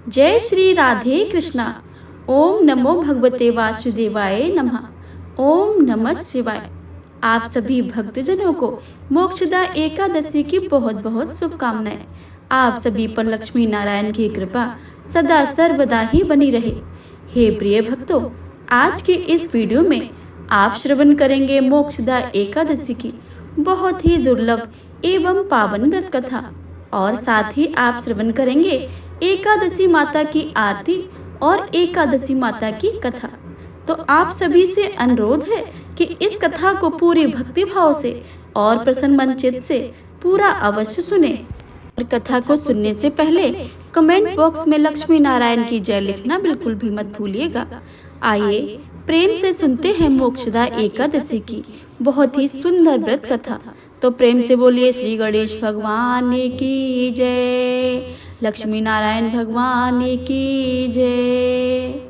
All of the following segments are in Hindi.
जय श्री राधे कृष्णा। ओम नमो भगवते वासुदेवाय नमः। ओम नमः शिवाय। आप सभी भक्तजनों को मोक्षदा एकादशी की बहुत बहुत शुभकामनाएं। आप सभी पर लक्ष्मी नारायण की कृपा सदा सर्वदा ही बनी रहे। हे प्रिय भक्तों, आज के इस वीडियो में आप श्रवण करेंगे मोक्षदा एकादशी की बहुत ही दुर्लभ एवं पावन व्रत कथा, और साथ ही आप श्रवण करेंगे एकादशी माता की आरती और एकादशी माता की कथा। तो आप सभी से अनुरोध है कि इस कथा को पूरी भक्ति भाव से और प्रसन्न मन चित्त से पूरा अवश्य सुने। और कथा को सुनने से पहले कमेंट बॉक्स में लक्ष्मी नारायण की जय लिखना बिल्कुल भी मत भूलिएगा। आइए प्रेम से सुनते हैं मोक्षदा एकादशी की बहुत ही सुंदर व्रत कथा। तो प्रेम से बोलिए श्री गणेश भगवान की जय, लक्ष्मी नारायण भगवान की जय।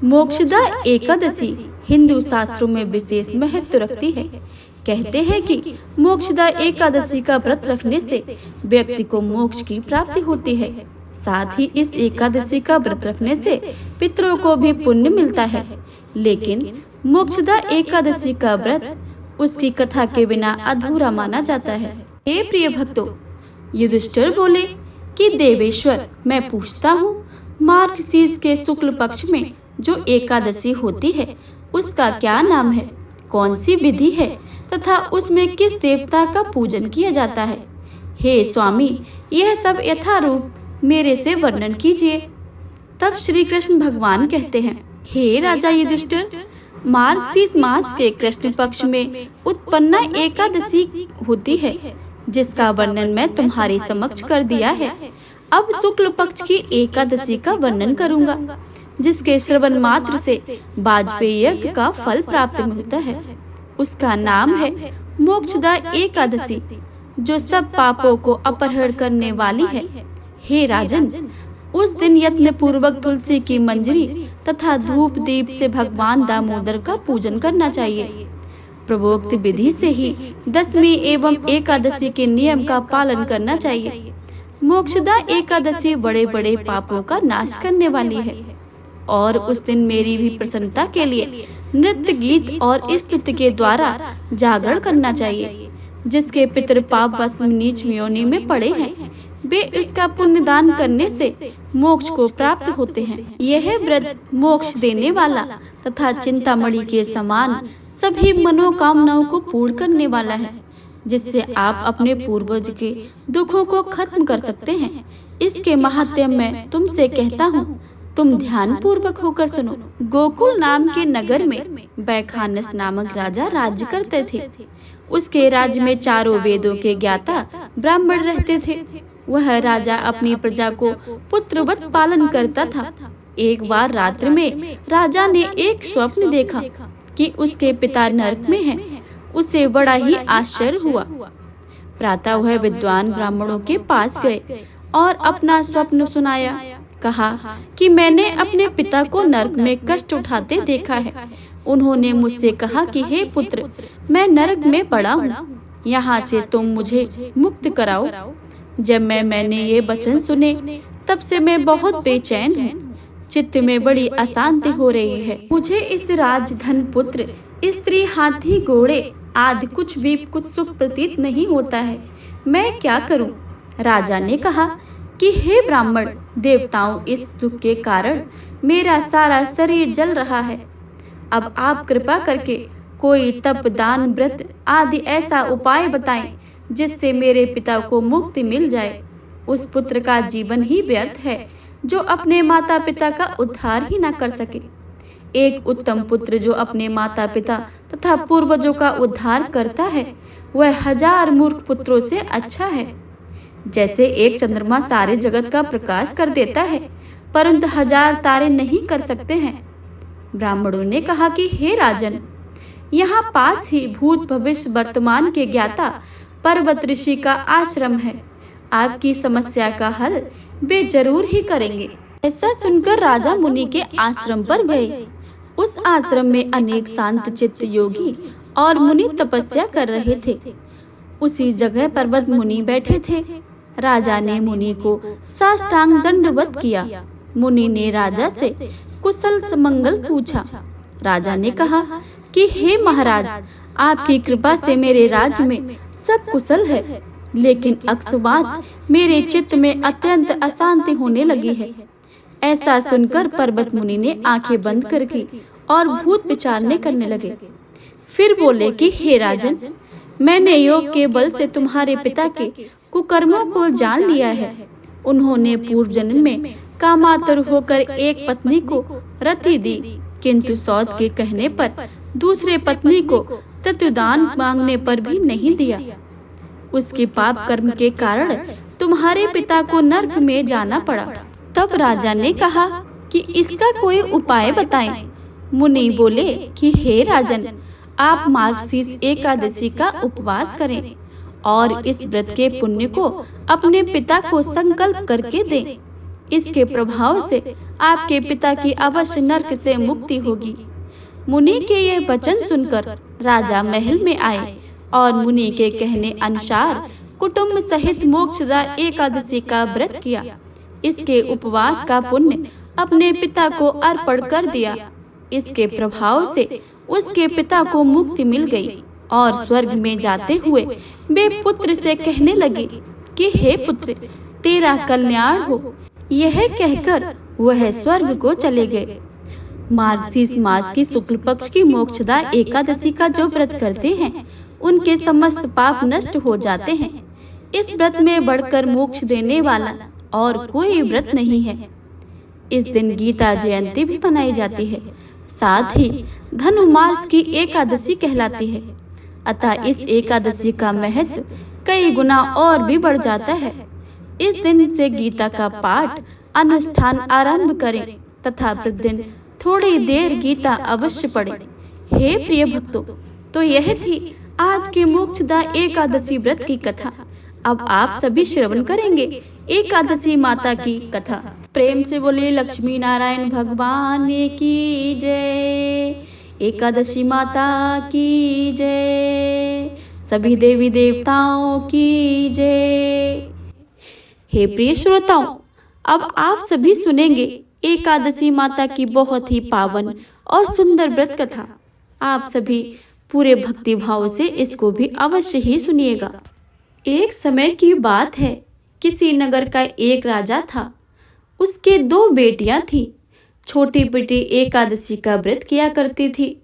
मोक्षदा एकादशी हिंदू शास्त्रों में विशेष महत्व रखती है। कहते हैं कि मोक्षदा एकादशी का व्रत रखने से व्यक्ति को मोक्ष की प्राप्ति होती है। साथ ही इस एकादशी का व्रत रखने से पितरों को भी पुण्य मिलता है। लेकिन मोक्षदा एकादशी का व्रत उसकी कथा के बिना अधूरा माना जाता है। हे प्रिय भक्तों, युधिष्ठिर बोले कि देवेश्वर, मैं पूछता हूँ, मार्गशीर्ष के शुक्ल पक्ष में जो एकादशी होती है उसका क्या नाम है, कौन सी विधि है तथा उसमें किस देवता का पूजन किया जाता है? हे स्वामी, यह सब यथारूप मेरे से वर्णन कीजिए। तब श्री कृष्ण भगवान कहते हैं, हे राजा युधिष्ठिर, मार्गशीर्ष मास के कृष्ण पक्ष में उत्पन्ना एकादशी होती है, जिसका वर्णन मैं तुम्हारे समक्ष कर दिया है। अब शुक्ल पक्ष की एकादशी का वर्णन करूंगा, जिसके श्रवण मात्र से वाजपेयी यज्ञ का फल प्राप्त होता है। उसका नाम है मोक्षदा एकादशी, जो सब पापों को अपहरण करने वाली है। हे राजन, उस दिन यत्न पूर्वक तुलसी की मंजरी तथा धूप दीप से भगवान दामोदर का पूजन करना चाहिए। प्रवोक्त विधि से ही दसवीं एवं एकादशी के नियम का पालन करना चाहिए। मोक्षदा एकादशी बड़े बड़े पापों का नाश करने वाली है, और उस दिन मेरी भी प्रसन्नता के लिए नृत्य गीत और स्तुति के द्वारा जागरण करना चाहिए। जिसके पितृ पाप भस्म नीच योनि में पड़े हैं, वे इसका पुण्य दान करने से मोक्ष को प्राप्त होते हैं। यह व्रत मोक्ष देने वाला तथा चिंतामणि के समान सभी मनोकामनाओं को पूर्ण करने वाला है, जिससे आप अपने पूर्वज के दुखों को खत्म कर सकते हैं। इसके महात्म्य मैं तुमसे कहता हूँ, तुम ध्यान पूर्वक होकर सुनो। गोकुल नाम के नगर में बैखानस नामक राजा राज्य करते थे। उसके राज्य में चारों वेदों के ज्ञाता ब्राह्मण रहते थे। वह राजा अपनी प्रजा को पुत्रवत पालन करता था। एक बार रात्रि में राजा ने एक स्वप्न देखा कि उसके पिता नरक में हैं। उसे बड़ा ही आश्चर्य हुआ। प्रातः वह विद्वान ब्राह्मणों के पास गए और अपना स्वप्न सुनाया। कहा कि मैंने अपने पिता को नरक में कष्ट उठाते देखा है। उन्होंने मुझसे कहा कि हे पुत्र, मैं नरक में पड़ा हूँ, यहाँ से तुम मुझे मुक्त कराओ। जब मैंने ये वचन सुने, तब से मैं बहुत बेचैन हूँ। चित्त में बड़ी अशांति हो रही है। मुझे इस राजधन पुत्र स्त्री हाथी घोड़े आदि कुछ सुख प्रतीत नहीं होता है। मैं क्या करूँ? राजा ने कहा कि हे ब्राह्मण, देवताओं, इस दुख के कारण मेरा सारा शरीर जल रहा है। अब आप कृपा करके कोई तप दान व्रत आदि ऐसा उपाय बताएं जिससे मेरे पिता को मुक्ति मिल जाए। उस पुत्र का जीवन ही व्यर्थ है जो अपने माता पिता का उद्धार ही न कर सके। एक उत्तम पुत्र जो अपने माता पिता तथा पूर्वजों का उद्धार करता है, वह 1000 मूर्ख पुत्रों से अच्छा है। जैसे एक चंद्रमा सारे जगत का प्रकाश कर देता है, परंतु 1000 तारे नहीं कर सकते हैं। ब्राह्मणों ने कहा कि हे राजन, यहाँ पास ही भूत भविष्य वर्तमान के ज्ञाता पर्वत ऋषि का आश्रम है। आपकी समस्या का हल वे जरूर ही करेंगे। ऐसा सुनकर राजा मुनि के आश्रम पर गए। उस आश्रम में अनेक शांत चित्त योगी और मुनि तपस्या कर रहे थे। उसी जगह पर्वत मुनि बैठे थे। राजा ने मुनि को साष्टांग दंडवत किया। मुनि ने राजा से कुशल मंगल पूछा। राजा ने कहा कि हे महाराज, आपकी कृपा से मेरे राज्य में सब कुशल है, लेकिन अकस्मात मेरे चित्त में अत्यंत अशांति होने लगी है। ऐसा सुनकर पर्वत मुनि ने आंखें बंद कर की और भूत विचारने करने लगे। फिर बोले कि हे राजन, मैंने योग के बल से तुम्हारे पिता के कुकर्मों को जान लिया है। उन्होंने पूर्व जन्म में कामातुर होकर एक पत्नी को रति दी, किंतु सौत के कहने पर दूसरे पत्नी को तत्वदान मांगने पर भी नहीं दिया। उसके पाप कर्म के कारण तुम्हारे पिता को नरक में जाना पड़ा। तब राजा ने कहा कि इसका कोई उपाय बताएं। मुनि बोले कि हे राजन, आप मार्गशीर्ष एकादशी का उपवास करें और इस व्रत के पुण्य को अपने पिता को संकल्प करके दें। इसके प्रभाव से आपके पिता की अवश्य नरक से मुक्ति होगी। मुनि के यह वचन सुनकर राजा महल में आए और मुनि के कहने अनुसार कुटुंब सहित मोक्षदा एकादशी का व्रत किया। इसके उपवास का पुण्य अपने पिता को अर्पण कर दिया। इसके प्रभाव से उसके पिता को मुक्ति मिल गई और स्वर्ग में जाते हुए वे पुत्र से कहने लगे कि हे पुत्र, तेरा कल्याण हो। यह कहकर वह स्वर्ग को चले गए। मार्गशीर्ष मास की शुक्ल पक्ष की मोक्षदा एकादशी का जो व्रत करते हैं, उनके समस्त पाप नष्ट हो जाते हैं। इस व्रत में बढ़कर मोक्ष देने वाला और कोई व्रत नहीं है। इस दिन गीता जयंती भी मनाई जाती है। साथ ही धनुर्मास की एकादशी कहलाती है। अतः इस एकादशी का महत्व कई गुना और भी बढ़ जाता है। इस दिन से गीता का पाठ अनुष्ठान आरंभ करें तथा प्रतिदिन थोड़ी देर गीता अवश्य पढ़ें। हे प्रिय भक्तों, तो यह थी आज के मोक्षदा एकादशी व्रत की कथा। अब आप सभी श्रवण करेंगे एकादशी माता की कथा। प्रेम से बोलिए लक्ष्मी नारायण भगवान की जय। एकादशी माता की जय। सभी देवी देवताओं की जय। हे प्रिय श्रोताओं, अब आप सभी सुनेंगे एकादशी माता की बहुत ही पावन और सुंदर व्रत कथा। आप सभी पूरे भक्ति भाव से इसको भी अवश्य ही सुनिएगा। एक समय की बात है, किसी नगर का एक राजा था। उसके 2 बेटियां थीं। छोटी बेटी एकादशी का व्रत किया करती थी,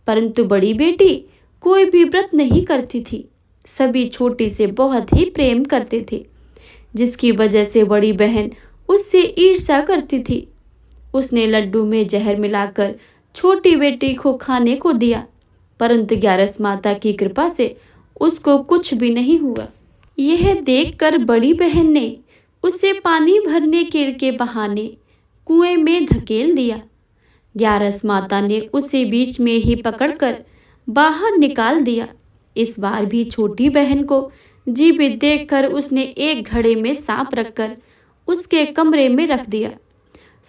परंतु बड़ी बेटी कोई भी व्रत नहीं करती थी। सभी छोटी से बहुत ही प्रेम करते थे, जिसकी वजह से बड़ी बहन उससे ईर्ष्या करती थी। उसने लड्डू में जहर मिलाकर छोटी बेटी को खाने को दिया, परंतु ग्यारस माता की कृपा से उसको कुछ भी नहीं हुआ। यह देखकर बड़ी बहन ने उसे पानी भरने के बहाने कुएं में धकेल दिया। ग्यारस माता ने उसे बीच में ही पकड़कर बाहर निकाल दिया। इस बार भी छोटी बहन को जीवित देखकर उसने एक घड़े में सांप रखकर उसके कमरे में रख दिया।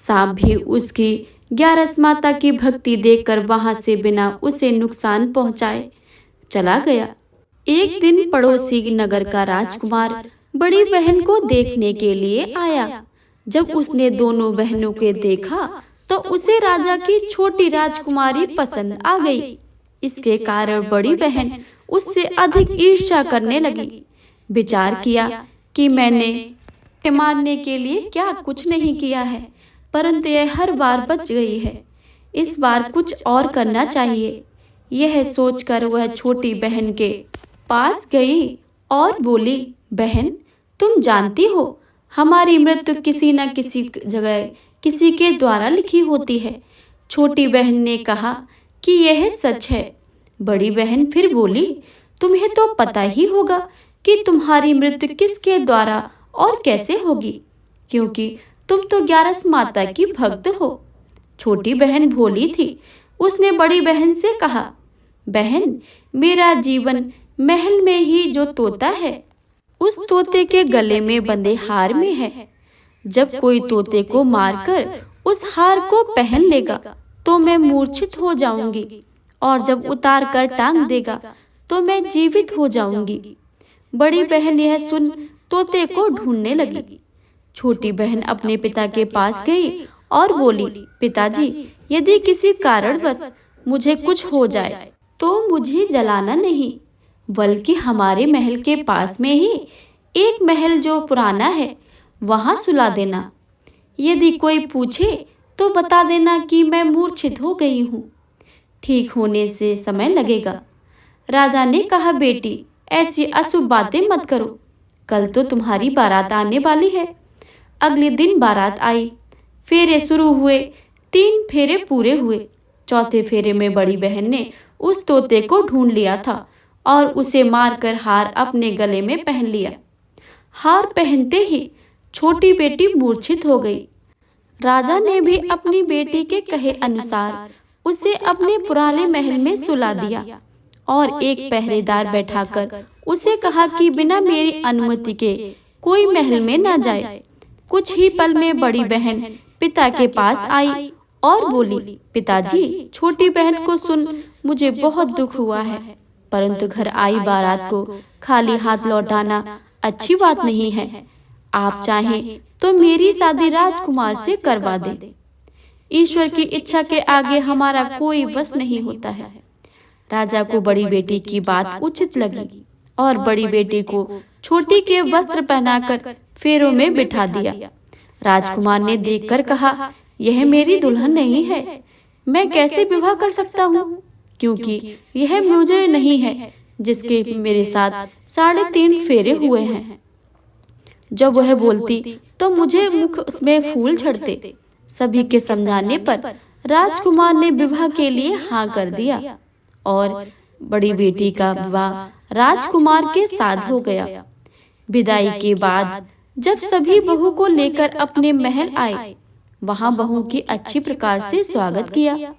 सांप भी उसकी ग्यारस माता की भक्ति देखकर वहां से बिना उसे नुकसान पहुंचाए चला गया। एक दिन पड़ोसी नगर का राजकुमार बड़ी बहन को देखने के लिए आया। जब उसने दोनों बहनों को देखा तो उसे राजा की छोटी राजकुमारी पसंद आ गई। इसके कारण बड़ी बहन उससे अधिक ईर्ष्या करने लगी। विचार किया कि मैंने मारने के लिए क्या कुछ नहीं किया है, परंतु यह हर बार बच गई है। इस बार कुछ और करना चाहिए। यह सोचकर वह छोटी बहन के पास गई और बोली, बहन, तुम जानती हो हमारी मृत्यु किसी न किसी जगह किसी के द्वारा लिखी होती है। छोटी बहन ने कहा कि यह सच है। बड़ी बहन फिर बोली, तुम्हें तो पता ही होगा कि तुम्हारी मृत्यु किसके द्वारा और कैसे होगी, क्योंकि तुम तो ग्यारस माता की भक्त हो। छोटी बहन भोली थी। उसने बड़ी बहन से कहा, बहन, मेरा जीवन महल में ही जो तोता है, उस तोते के गले में बंधे हार में है। जब कोई तोते को मारकर उस हार को पहन लेगा तो मैं मूर्छित हो जाऊंगी, और जब उतार कर टांग देगा तो मैं जीवित हो जाऊंगी। बड़ी बहन यह सुन तोते को ढूंढने लगी। छोटी बहन अपने पिता के पास गई और बोली, पिताजी, यदि किसी कारणवश मुझे कुछ हो जाए तो मुझे जलाना नहीं, बल्कि हमारे महल के पास में ही एक महल जो पुराना है वहां सुला देना। यदि कोई पूछे तो बता देना कि मैं मूर्छित हो गई हूँ। ठीक होने से समय लगेगा। राजा ने कहा, बेटी, ऐसी अशुभ बातें मत करो। कल तो तुम्हारी बारात आने वाली है। अगले दिन बारात आई। फेरे शुरू हुए। 3 फेरे पूरे हुए। चौथे फेरे में बड़ी बहन ने उस तोते को ढूंढ लिया था और उसे मारकर हार अपने गले में पहन लिया। हार पहनते ही छोटी बेटी मूर्छित हो गई। राजा ने भी अपनी बेटी के कहे अनुसार उसे अपने पुराने महल में सुला दिया और एक पहरेदार बैठाकर उसे कहा कि बिना मेरी अनुमति के कोई महल में न जाए। कुछ ही पल में बड़ी बहन पिता के पास आई और बोली, पिताजी, छोटी बहन को सुन मुझे बहुत दुख हुआ है, परंतु घर आई बारात को खाली हाथ लौटाना अच्छी बात नहीं है। आप चाहें तो मेरी शादी राजकुमार से करवा दें। ईश्वर की इच्छा के आगे हमारा कोई वश नहीं होता है। राजा को बड़ी बेटी की बात उचित लगी और बड़ी बेटी को छोटी के वस्त्र पहनाकर फेरों में बिठा दिया। राजकुमार ने देखकर कहा, यह मेरी दुल्हन नहीं है, मैं कैसे विवाह कर सकता हूँ, क्योंकि यह मुझे नहीं है जिसके मेरे साथ 3.5 फेरे हुए हैं। जब वह बोलती तो मुझे मुख में फूल झड़ते। सभी के समझाने पर राजकुमार ने विवाह के लिए हाँ कर दिया और बड़ी बेटी का विवाह राजकुमार के साथ हो गया। विदाई के बाद जब सभी बहू को लेकर अपने महल आए, वहां बहू की अच्छी प्रकार से स्वागत किया,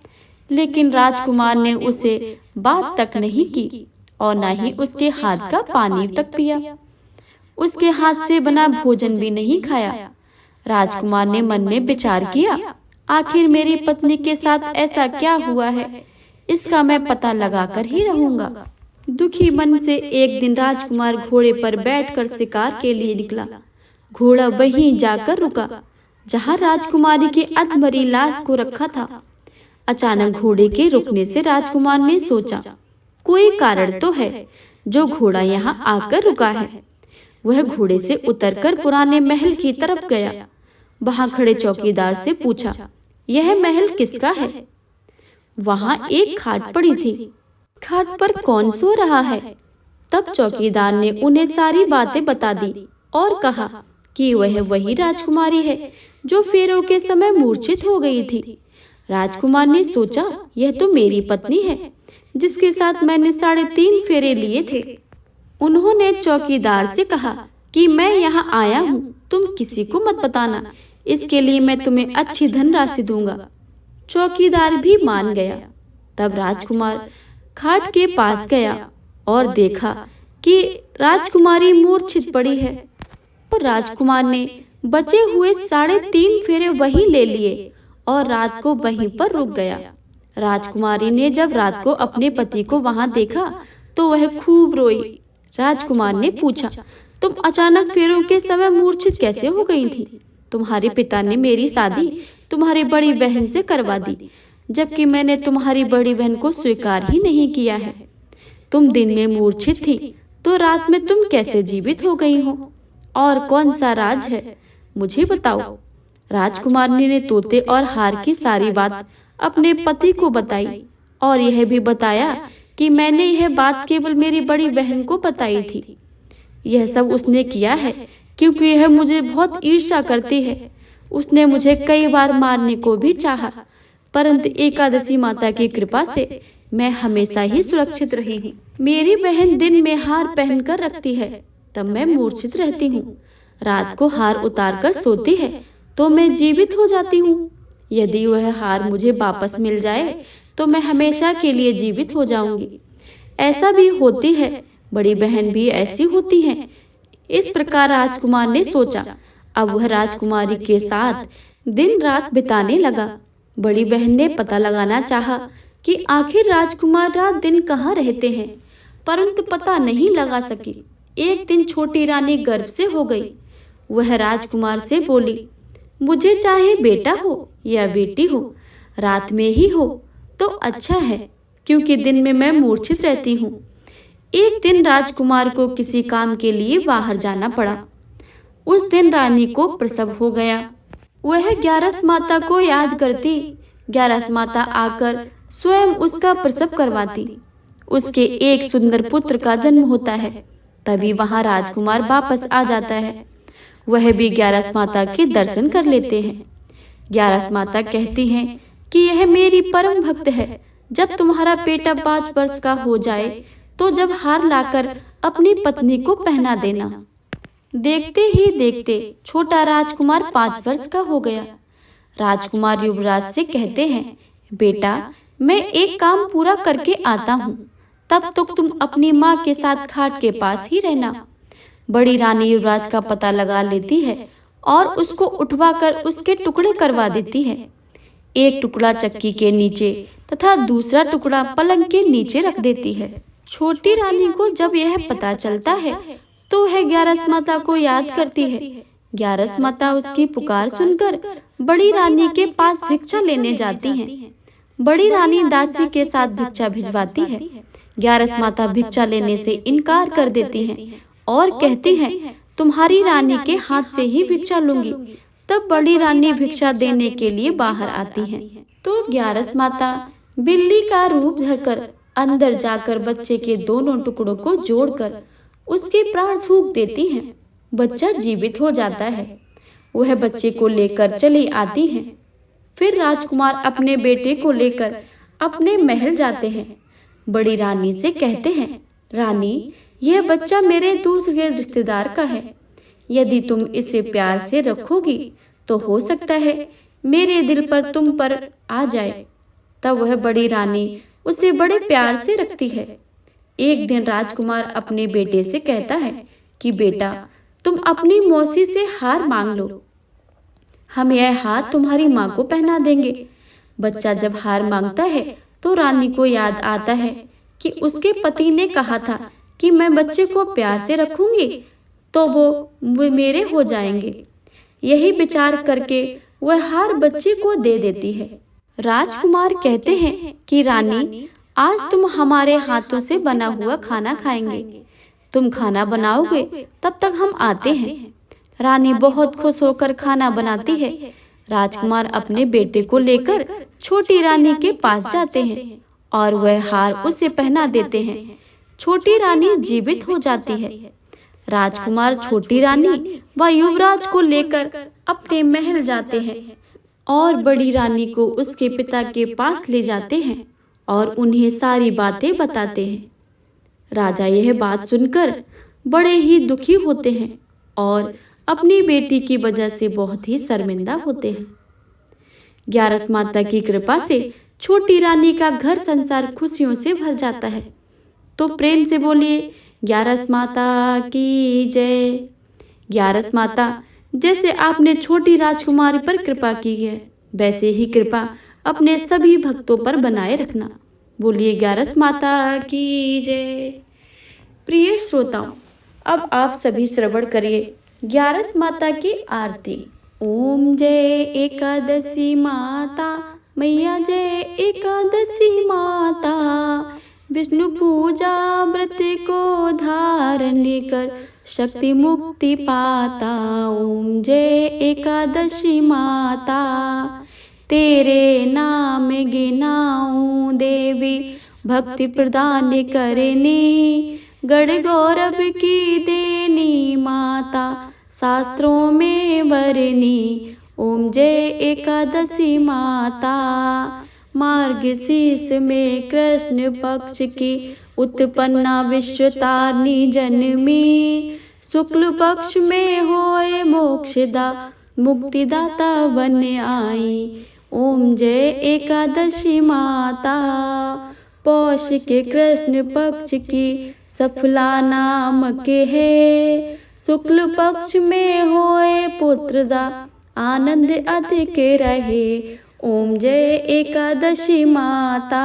लेकिन राजकुमार ने उसे बात तक नहीं की और न ही उसके हाथ का पानी तक पिया। उसके हाथ से बना भोजन भी नहीं खाया। राजकुमार ने मन में विचार किया, आखिर मेरी पत्नी के साथ ऐसा क्या हुआ है, इसका मैं पता लगाकर ही रहूंगा। दुखी मन से एक दिन राजकुमार घोड़े पर बैठकर शिकार के लिए निकला। घोड़ा वहीं जाकर रुका जहां राजकुमारी की अधमरी लाश को रखा था। अचानक घोड़े के रुकने से राजकुमार ने सोचा, कोई कारण तो है जो घोड़ा यहाँ आकर रुका है। वह घोड़े से उतरकर पुराने महल की तरफ गया। वहां खड़े चौकीदार से पूछा, यह महल किसका है? वहां एक खाट पड़ी थी। खाट पर कौन सो रहा है? तब चौकीदार ने उन्हें सारी बातें बता दी और कहा कि वह वही राजकुमारी है जो फेरों के समय मूर्छित हो गई थी। राजकुमार ने सोचा, यह तो मेरी पत्नी है जिसके साथ मैंने 3.5 फेरे लिए थे। उन्होंने चौकीदार से कहा कि मैं यहाँ आया हूँ, तुम किसी को मत बताना, इसके लिए मैं तुम्हें अच्छी धनराशि दूंगा। चौकीदार भी मान गया। तब राजकुमार खाट के पास गया और देखा कि राजकुमारी मूर्छित पड़ी है। और राजकुमार ने बचे हुए 3.5 फेरे वहीं ले लिए और रात को वहीं पर रुक गया। राजकुमारी ने जब रात को अपने पति को वहां देखा तो वह खूब रोई। राजकुमार ने पूछा, तुम अचानक फेरों के समय मूर्छित कैसे हो गई थी? तुम्हारे पिता ने मेरी शादी तुम्हारी बड़ी बहन से करवा दी, जबकि मैंने तुम्हारी बड़ी बहन को स्वीकार ही नहीं किया है। तुम दिन में मूर्छित थी तो रात में तुम कैसे जीवित हो गई हो? और कौन सा राज है, मुझे बताओ। राजकुमारी ने तोते और हार की सारी बात अपने पति को बताई और यह भी बताया कि मैंने यह बात केवल मेरी बड़ी बहन को बताई थी। यह सब उसने किया है क्योंकि यह मुझे बहुत ईर्ष्या करती है। उसने मुझे कई बार मारने को भी चाहा, परंतु एकादशी माता की कृपा से मैं हमेशा ही सुरक्षित रही हूँ। मेरी बहन दिन में हार पहनकर रखती है, तब मैं मूर्छित रहती हूँ। रात को हार उतारकर सोती है तो मैं जीवित हो जाती हूँ। यदि वह हार मुझे वापस मिल जाए तो मैं हमेशा के लिए जीवित हो जाऊंगी। ऐसा भी होती है, बड़ी बहन भी ऐसी होती हैं। इस प्रकार राजकुमार ने सोचा। अब वह राजकुमारी के साथ दिन रात बिताने लगा। बड़ी बहन ने पता लगाना चाहा कि आखिर राजकुमार रात दिन कहाँ रहते हैं, परंतु पता नहीं लगा सकी। एक दिन छोटी रानी गर्भ से हो गई। वह राजकुमार से बोली, मुझे चाहे बेटा हो या बेटी हो, रात में ही हो तो अच्छा है, क्योंकि दिन में मैं मूर्छित रहती हूँ। एक दिन राजकुमार को किसी काम के लिए बाहर जाना पड़ा। उस दिन रानी को प्रसव हो गया। वह ग्यारस माता को याद करती। ग्यारस माता आकर स्वयं उसका प्रसव करवाती। उसके एक सुंदर पुत्र का जन्म होता है। तभी वहां राजकुमार वापस आ जाता है। वह भी ग्यारस माता के दर्शन कर लेते हैं। ग्यारस माता कहती हैं कि यह मेरी परम भक्त है। जब तुम्हारा बेटा 5 वर्ष का हो जाए तो जब हार लाकर अपनी पत्नी को पहना देना। देखते ही देखते छोटा राजकुमार 5 वर्ष का हो गया। राजकुमार युवराज से कहते हैं, बेटा मैं एक काम पूरा करके आता हूँ, तब तक तुम अपनी माँ के साथ खाट के पास ही रहना। बड़ी रानी युवराज का पता लगा लेती है और उसको उठवाकर उसके टुकड़े करवा देती है। एक टुकड़ा चक्की के नीचे तथा दूसरा टुकड़ा पलंग के नीचे रख देती है। छोटी रानी को जब यह पता चलता है तो वह ग्यारस माता को याद करती है। ग्यारस माता उसकी पुकार सुनकर बड़ी रानी के पास भिक्षा लेने जाती हैं। बड़ी रानी दासी के साथ भिक्षा भिजवाती है। ग्यारस माता भिक्षा लेने से इनकार कर देती हैं और कहती हैं, तुम्हारी रानी के हाथ से ही भिक्षा लूंगी। तब बड़ी रानी भिक्षा देने के लिए बाहर आती हैं। तो ग्यारस माता बिल्ली का रूप धरकर अंदर जाकर बच्चे के दोनों टुकड़ों को जोड़कर उसके प्राण फूंक देती हैं। बच्चा जीवित हो जाता है। वह बच्चे को लेकर चली आती हैं। फिर राजकुमार अपने बेटे को लेकर अपने महल जाते हैं। बड़ी रानी से कहते हैं, रानी यह बच्चा मेरे दूसरे रिश्तेदार का है। यदि तुम इसे प्यार से रखोगी तो हो सकता है मेरे दिल पर तुम पर आ जाए। तब वह बड़ी रानी उसे बड़े प्यार से रखती है। एक दिन राजकुमार अपने बेटे से कहता है कि बेटा तुम अपनी मौसी से हार मांग लो, हम यह हार तुम्हारी माँ को पहना देंगे। बच्चा जब हार मांगता है तो रानी को याद आता है कि उसके पति ने कहा था कि मैं बच्चे को प्यार से रखूंगी तो वो मेरे हो जाएंगे। यही विचार करके वह हार बच्चे को दे देती है। राजकुमार कहते हैं कि रानी आज तुम हमारे हाथों से बना हुआ खाना खाएंगे। तुम खाना बनाओगे तब तक हम आते हैं। रानी बहुत खुश होकर खाना बनाती है। राजकुमार अपने बेटे को लेकर छोटी रानी के पास जाते हैं और वह हार उसे पहना देते हैं। छोटी रानी जीवित हो जाती है। राजकुमार छोटी रानी व युवराज को लेकर अपने महल जाते हैं और बड़ी रानी को उसके पिता के पास ले जाते हैं और उन्हें सारी बातें बताते हैं। राजा यह बात सुनकर बड़े ही दुखी होते हैं और अपनी बेटी की वजह से बहुत ही शर्मिंदा होते हैं। ग्यारस माता की कृपा से छोटी रानी का घर संसार खुशियों से भर जाता है। तो प्रेम से बोलिए, ग्यारस माता की जय। ग्यारस माता, जैसे आपने छोटी राजकुमारी पर कृपा की है, वैसे ही कृपा अपने सभी भक्तों पर बनाए रखना। बोलिए ग्यारस माता की जय। प्रिय श्रोताओं, अब आप सभी श्रवण करिए ग्यारस माता की आरती। ओम जय एकादशी माता मैया, जय एकादशी माता। विष्णु पूजा व्रत को धारण कर शक्ति मुक्ति पाता। ओम जय एकादशी माता, तेरे नाम गिनाऊं देवी, भक्ति प्रदान करनी। गढ़ गौरव की देनी माता, शास्त्रों में वरनी। ओम जय एकादशी माता। मार्गशीर्ष में कृष्ण पक्ष की उत्पन्ना विश्वतारिणी जन्मी। शुक्ल पक्ष में होए मोक्षदा, मुक्तिदाता बन आई। ओम जय एकादशी माता। पौष के कृष्ण पक्ष की सफला नाम के है। शुक्ल पक्ष में होए पुत्रदा, आनंद अधिक रहे। ओम जय एकादशी माता।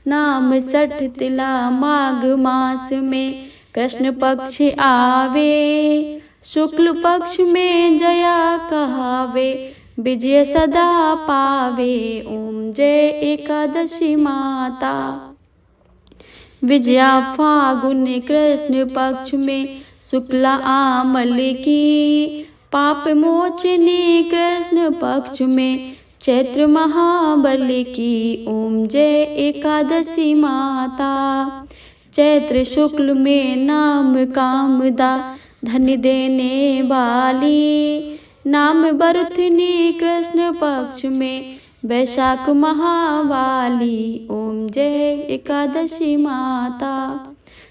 नाम 60 तिला माघ मास में कृष्ण पक्ष आवे, शुक्ल पक्ष में जया कहावे, विजय सदा पावे। ओम जय एकादशी माता। विजया फागुन कृष्ण पक्ष में, शुक्ला आमल की, पाप मोचनी कृष्ण पक्ष में, चैत्र महाबल की। ओम जय एकादशी माता। चैत्र शुक्ल में नाम कामदा, धन देने वाली, नाम बरुथनी कृष्ण पक्ष में, वैशाख महावाली। ओम जय एकादशी माता।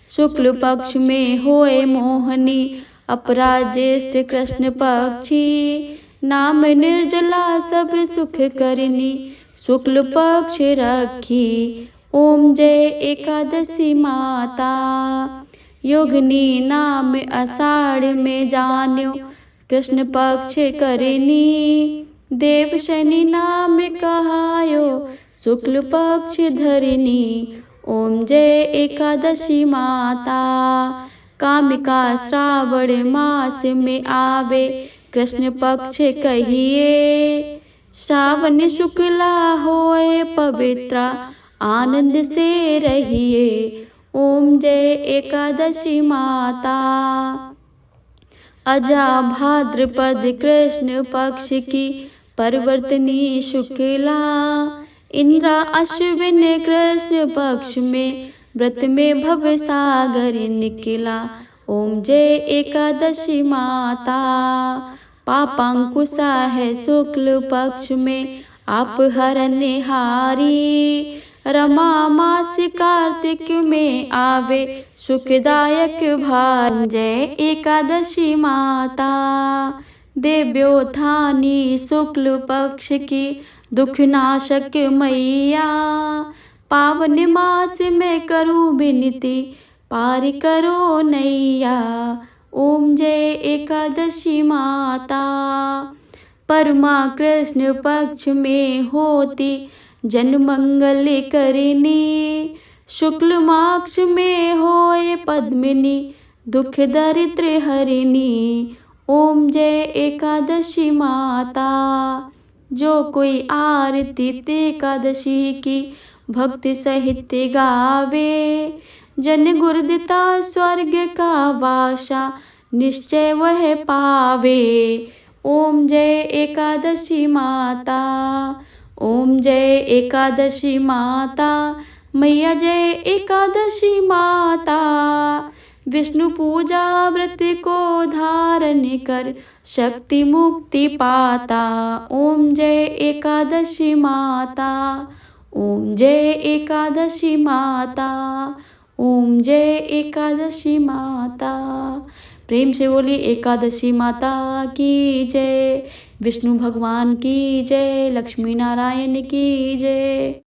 शुक्ल पक्ष में होए मोहनी, अपरा ज्येष्ठ कृष्ण पक्षी, नाम निर्जला सब सुख करनी, शुक्ल पक्ष रखी। ओम जय एकादशी माता। योगिनी नाम आषाढ़ में जान्यो, कृष्ण पक्ष करनी, देव शनि नाम कहायो, शुक्ल पक्ष धरनी। ओम जय एकादशी माता। कामिका श्रावण मास में आवे, कृष्ण पक्ष कहिए, श्रावण शुक्ला होए पवित्र, आनंद से रहिए। ओम जय एकादशी माता। अजा भाद्रपद कृष्ण पक्ष की, परिवर्तनी शुक्ला, इंद्रा अश्विन कृष्ण पक्ष में, व्रत में भव सागर निकला। ओम जय एकादशी माता। पापांकुशा है शुक्ल पक्ष में, आप हरनिहारी, रमा मास कार्तिक में आवे, सुखदायक भार। जय एकादशी माता। देव्योत्थानी शुक्ल पक्ष की, दुख नाशक मैया, पावन मास में करूं विनती, पार करो नैया। ओम जय एकादशी माता। परमा कृष्ण पक्ष में होती, जन मंगल करनी, शुक्ल माक्ष में होए पद्मिनी, दुख दरिद्र हरिणी। ओम जय एकादशी माता। जो कोई आरती एकादशी की, भक्ति सहित गावे, जन गुरुदिता स्वर्ग का वासा, निश्चय वह पावे। ओम जय एकादशी माता। ओम जय एकादशी माता। मैया जय एकादशी माता। विष्णु पूजा व्रत को धारण कर, शक्ति मुक्ति पाता। ओम जय एकादशी माता। ओम जय एकादशी माता। ओम जय एकादशी माता। प्रेम से बोली एकादशी माता की जय। विष्णु भगवान की जय। लक्ष्मी नारायण की जय।